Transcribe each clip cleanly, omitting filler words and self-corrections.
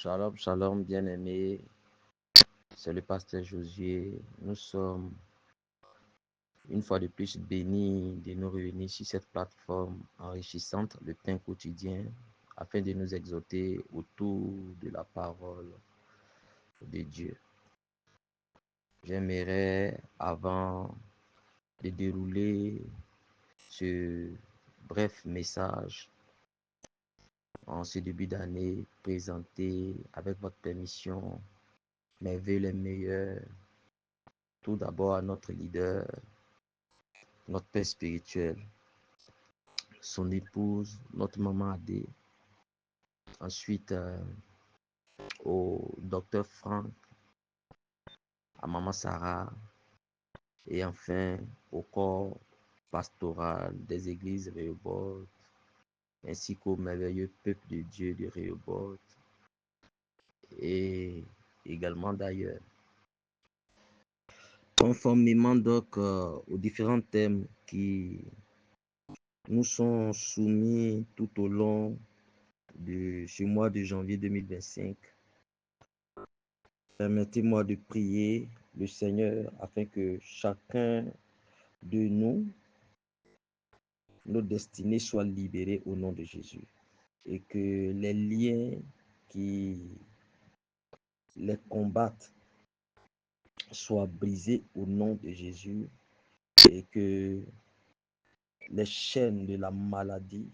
Shalom, shalom, bien-aimés. C'est le pasteur Josué. Nous sommes une fois de plus bénis de nous réunir sur cette plateforme enrichissante, le pain quotidien, afin de nous exhorter autour de la parole de Dieu. J'aimerais, avant de dérouler ce bref message en ce début d'année, présenter avec votre permission mes vœux les meilleurs. Tout d'abord à notre leader, notre père spirituel, son épouse, notre maman Adé. Ensuite, au docteur Franck, à maman Sarah. Et enfin, au corps pastoral des églises Rehoboth, ainsi qu'au merveilleux peuple de Dieu de Rehoboth et également d'ailleurs. Conformément donc aux différents thèmes qui nous sont soumis tout au long de ce mois de janvier 2025, permettez-moi de prier le Seigneur afin que chacun de nous, nos destinées soient libérées au nom de Jésus et que les liens qui les combattent soient brisés au nom de Jésus et que les chaînes de la maladie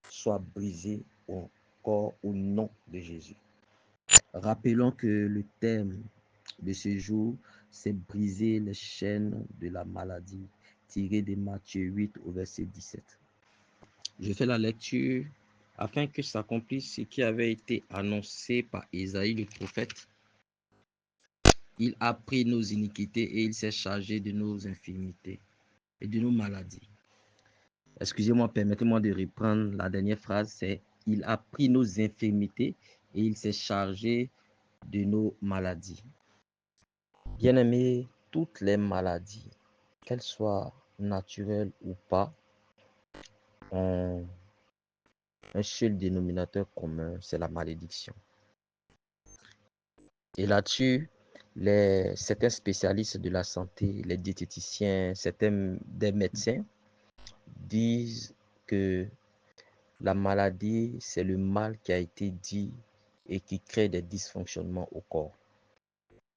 soient brisées encore au nom de Jésus. Rappelons que le thème de ce jour, c'est briser les chaînes de la maladie, tiré de Matthieu 8 au verset 17. Je fais la lecture afin que s'accomplisse ce qui avait été annoncé par Isaïe le prophète. Il a pris nos iniquités et il s'est chargé de nos infirmités et de nos maladies. Excusez-moi, permettez-moi de reprendre la dernière phrase, c'est « Il a pris nos infirmités et il s'est chargé de nos maladies ». Bien-aimés, toutes les maladies, qu'elles soient naturelles ou pas, ont un seul dénominateur commun, c'est la malédiction. Et là-dessus, certains spécialistes de la santé, les diététiciens, certains des médecins disent que la maladie, c'est le mal qui a été dit et qui crée des dysfonctionnements au corps.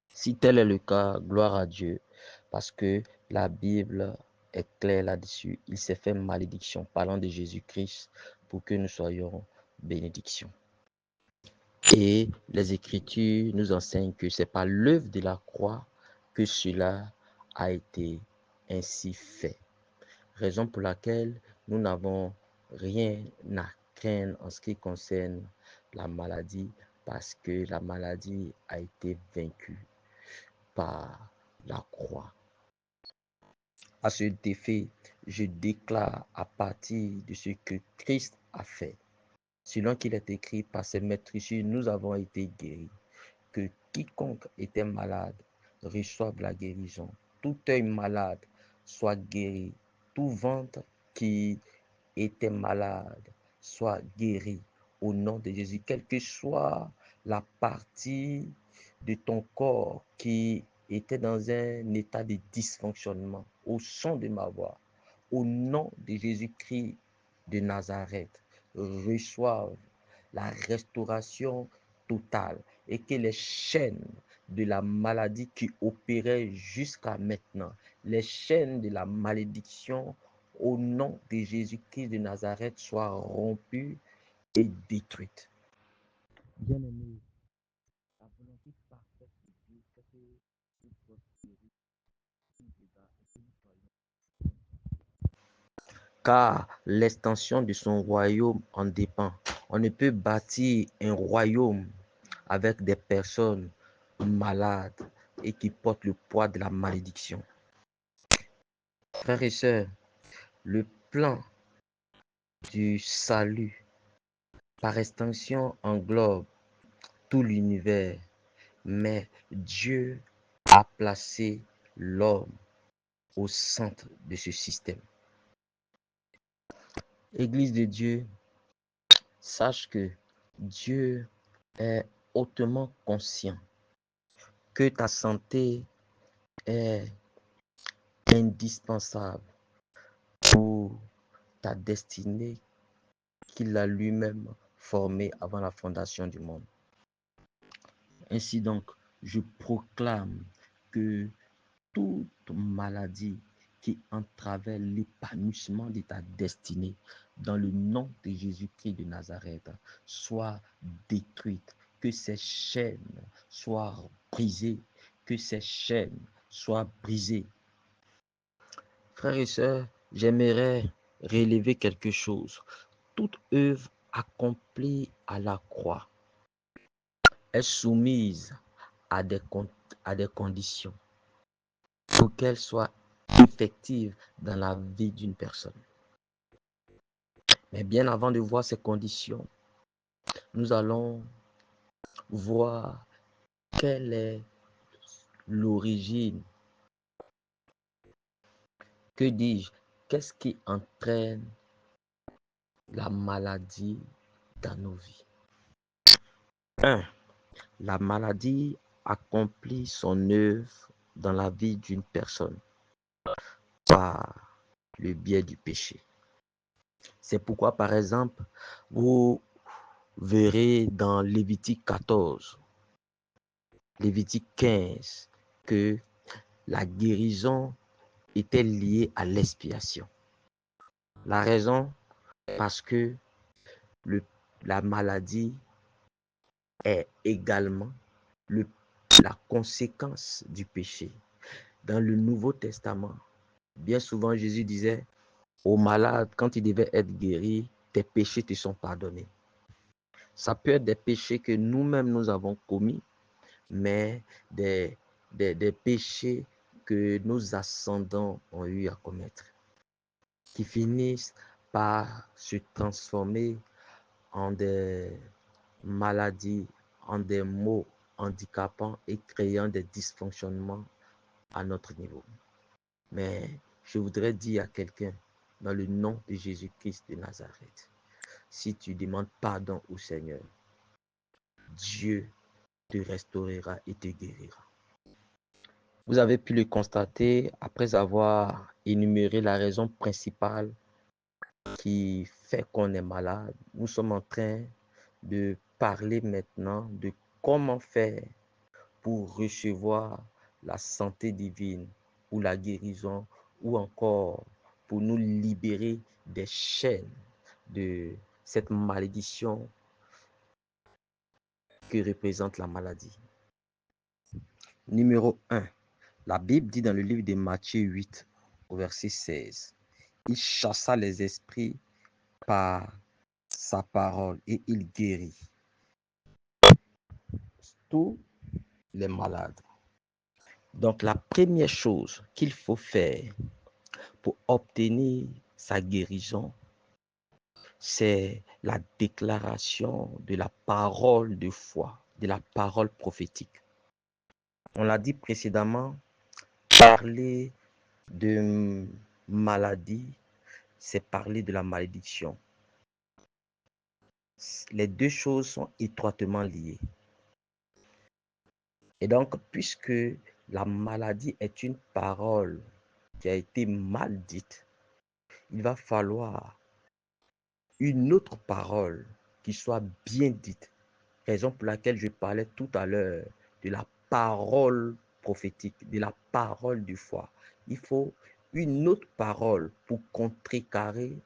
Si tel est le cas, gloire à Dieu, parce que la Bible est claire là-dessus. Il s'est fait malédiction, parlant de Jésus-Christ, pour que nous soyons bénédictions. Et les Écritures nous enseignent que c'est par l'œuvre de la croix que cela a été ainsi fait. Raison pour laquelle nous n'avons rien à craindre en ce qui concerne la maladie, parce que la maladie a été vaincue par la croix. À ce effet, je déclare à partir de ce que Christ a fait, selon qu'il est écrit par ses meurtrissures, nous avons été guéris, que quiconque était malade reçoive la guérison, tout œil malade soit guéri, tout ventre qui était malade soit guéri au nom de Jésus, quelle que soit la partie de ton corps qui était dans un état de dysfonctionnement, au son de ma voix, au nom de Jésus-Christ de Nazareth, reçoivent la restauration totale et que les chaînes de la maladie qui opéraient jusqu'à maintenant, les chaînes de la malédiction au nom de Jésus-Christ de Nazareth soient rompues et détruites. Bien-aimés, la volonté parfaite de Dieu, c'est que nous prospérions, car l'extension de son royaume en dépend. On ne peut bâtir un royaume avec des personnes malades et qui portent le poids de la malédiction. Frères et sœurs, le plan du salut, par extension, englobe tout l'univers, mais Dieu a placé l'homme au centre de ce système. Église de Dieu, sache que Dieu est hautement conscient que ta santé est indispensable pour ta destinée qu'il a lui-même formée avant la fondation du monde. Ainsi donc, je proclame que toute maladie qui entravait l'épanouissement de ta destinée, dans le nom de Jésus-Christ de Nazareth, soit détruite, que ces chaînes soient brisées, que ces chaînes soient brisées. Frères et sœurs, j'aimerais relever quelque chose. Toute œuvre accomplie à la croix est soumise à des conditions pour qu'elle soit effective dans la vie d'une personne. Mais bien avant de voir ces conditions, nous allons voir quelle est l'origine. Que dis-je? Qu'est-ce qui entraîne la maladie dans nos vies? 1. La maladie accomplit son œuvre dans la vie d'une personne par le biais du péché. C'est pourquoi, par exemple, vous verrez dans Lévitique 14, Lévitique 15, que la guérison était liée à l'expiation. La raison, parce que la maladie est également la conséquence du péché. Dans le Nouveau Testament, bien souvent Jésus disait aux malades, quand ils devaient être guéris, tes péchés te sont pardonnés. Ça peut être des péchés que nous-mêmes nous avons commis, mais des péchés que nos ascendants ont eu à commettre, qui finissent par se transformer en des maladies, en des maux handicapants et créant des dysfonctionnements à notre niveau. Mais je voudrais dire à quelqu'un, dans le nom de Jésus-Christ de Nazareth, si tu demandes pardon au Seigneur, Dieu te restaurera et te guérira. Vous avez pu le constater après avoir énuméré la raison principale qui fait qu'on est malade. Nous sommes en train de parler maintenant de comment faire pour recevoir la santé divine ou la guérison ou encore pour nous libérer des chaînes de cette malédiction que représente la maladie. Numéro 1. La Bible dit dans le livre de Matthieu 8, au verset 16, il chassa les esprits par sa parole et il guérit tous les malades. Donc la première chose qu'il faut faire pour obtenir sa guérison, c'est la déclaration de la parole de foi, de la parole prophétique. On l'a dit précédemment, parler de maladie, c'est parler de la malédiction. Les deux choses sont étroitement liées. Et donc, puisque la maladie est une parole qui a été mal dite, il va falloir une autre parole qui soit bien dite. Raison pour laquelle je parlais tout à l'heure de la parole prophétique, de la parole de foi. Il faut une autre parole pour contrecarrer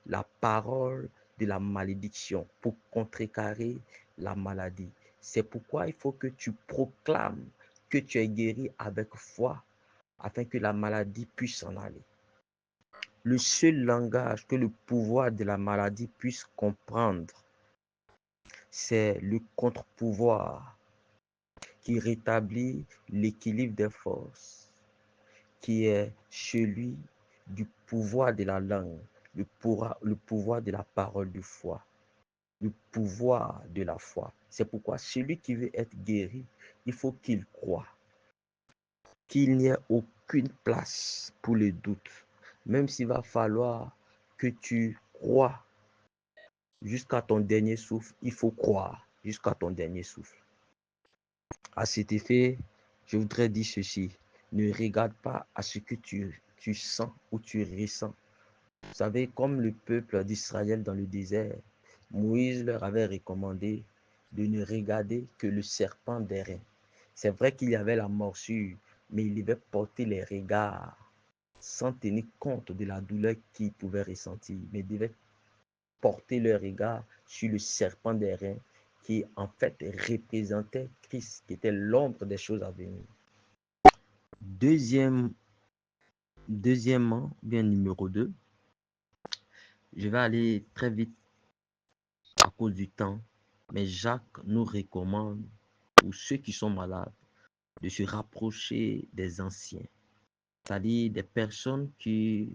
la parole de la malédiction, pour contrecarrer la maladie. C'est pourquoi il faut que tu proclames que tu es guéri avec foi afin que la maladie puisse s'en aller. Le seul langage que le pouvoir de la maladie puisse comprendre, c'est le contre-pouvoir qui rétablit l'équilibre des forces, qui est celui du pouvoir de la langue, le pouvoir de la parole de foi, le pouvoir de la foi. C'est pourquoi celui qui veut être guéri, il faut qu'il croie, qu'il n'y ait aucune place pour le doute, même s'il va falloir que tu crois jusqu'à ton dernier souffle, il faut croire. jusqu'à ton dernier souffle. À cet effet, je voudrais dire ceci. Ne regarde pas à ce que tu sens ou tu ressens. Vous savez, comme le peuple d'Israël dans le désert, Moïse leur avait recommandé de ne regarder que le serpent d'airain. C'est vrai qu'il y avait la morsure, mais il devait porter les regards sans tenir compte de la douleur qu'ils pouvaient ressentir, mais devait porter leur regard sur le serpent d'airain qui en fait représentait Christ, qui était l'ombre des choses à venir. Deuxièmement, bien numéro 2, je vais aller très vite à cause du temps, mais Jacques nous recommande, pour ceux qui sont malades, de se rapprocher des anciens, c'est-à-dire des personnes qui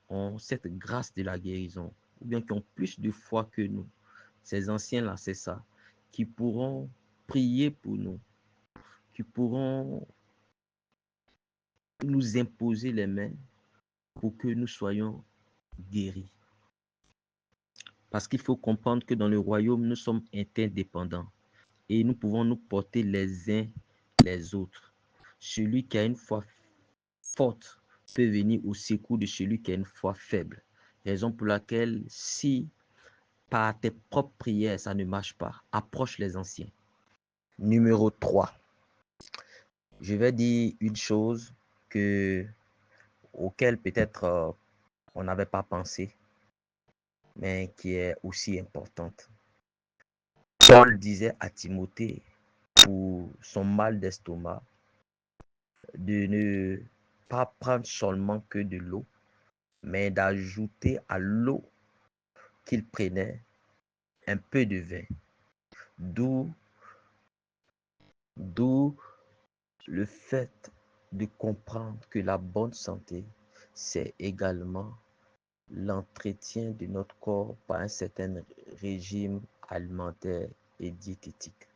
ont cette grâce de la guérison, ou bien qui ont plus de foi que nous. Ces anciens-là, c'est ça, qui pourront prier pour nous, qui pourront nous imposer les mains pour que nous soyons guéris. Parce qu'il faut comprendre que dans le royaume, nous sommes interdépendants et nous pouvons nous porter les uns les autres. Celui qui a une foi forte peut venir au secours de celui qui a une foi faible. Raison pour laquelle, si par tes propres prières, ça ne marche pas, approche les anciens. Numéro 3. Je vais dire une chose auquel peut-être on n'avait pas pensé, mais qui est aussi importante. Paul disait à Timothée, pour son mal d'estomac, de ne pas prendre seulement que de l'eau, mais d'ajouter à l'eau qu'il prenait un peu de vin. D'où le fait de comprendre que la bonne santé, c'est également l'entretien de notre corps par un certain régime alimentaire et diététique.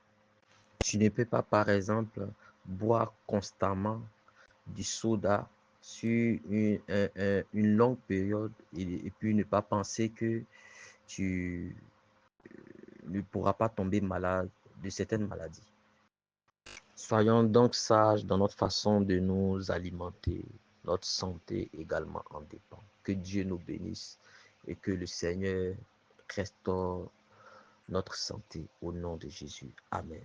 Tu ne peux pas, par exemple, boire constamment du soda sur une longue période et puis ne pas penser que tu ne pourras pas tomber malade de certaines maladies. Soyons donc sages dans notre façon de nous alimenter. Notre santé également en dépend. Que Dieu nous bénisse et que le Seigneur restaure notre santé au nom de Jésus. Amen.